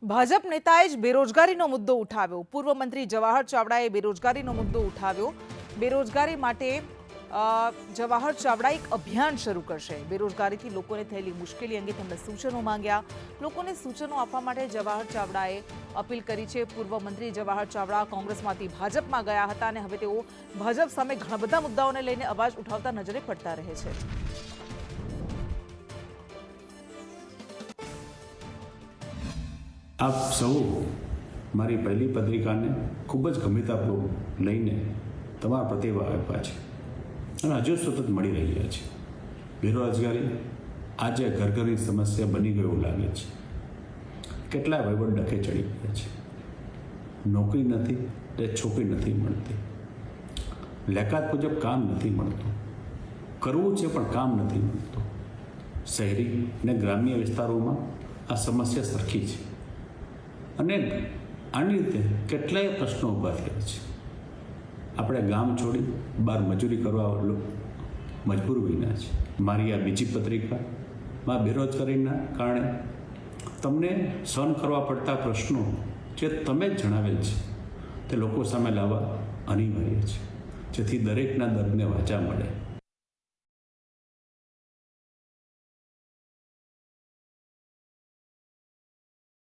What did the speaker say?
ભાજપ નેતાએ જ બેરોજગારીનો મુદ્દો ઉઠાવ્યો। પૂર્વ મંત્રી જવાહર ચાવડાએ બેરોજગારીનો મુદ્દો ઉઠાવ્યો। બેરોજગારી માટે જવાહર ચાવડા એક અભિયાન શરૂ કરશે। બેરોજગારીથી લોકોને થયેલી મુશ્કેલી અંગે તેમણે સૂચનો માંગ્યા। લોકોને સૂચનો આપવા માટે જવાહર ચાવડાએ અપીલ કરી છે। પૂર્વ મંત્રી જવાહર ચાવડા કોંગ્રેસમાંથી ભાજપમાં ગયા હતા અને હવે તેઓ ભાજપ સામે ઘણા બધા મુદ્દાઓને લઈને અવાજ ઉઠાવતા નજરે પડતા રહે છે। આપ સૌ મારી પહેલી પત્રિકાને ખૂબ જ ગંભીરતાપૂર્વક લઈને તમારા પ્રતિભાવ આપ્યા છે અને હજુ સતત મળી રહ્યા છે। બેરોજગારી આજે ઘર ઘરની સમસ્યા બની ગઈ એવું લાગે છે। કેટલા વહીવટ ડખે ચડી ગયા છે। નોકરી નથી એટલે છોકરી નથી મળતી, લાયકાત મુજબ કામ નથી મળતું, કરવું છે પણ કામ નથી મળતું। શહેરી અને ગ્રામ્ય વિસ્તારોમાં આ સમસ્યા સરખી છે અને આની રીતે કેટલાય પ્રશ્નો ઊભા થયા છે। આપણે ગામ છોડી બહાર મજૂરી કરવા મજબૂર બન્યા છે। મારી આ બીજી પત્રિકામાં બેરોજગારીના કારણે તમને સહન કરવા પડતા પ્રશ્નો જે તમે જ જણાવેલ છે તે લોકો સામે લાવવા અનિવાર્ય છે, જેથી દરેકના દર્દને વાચા મળે।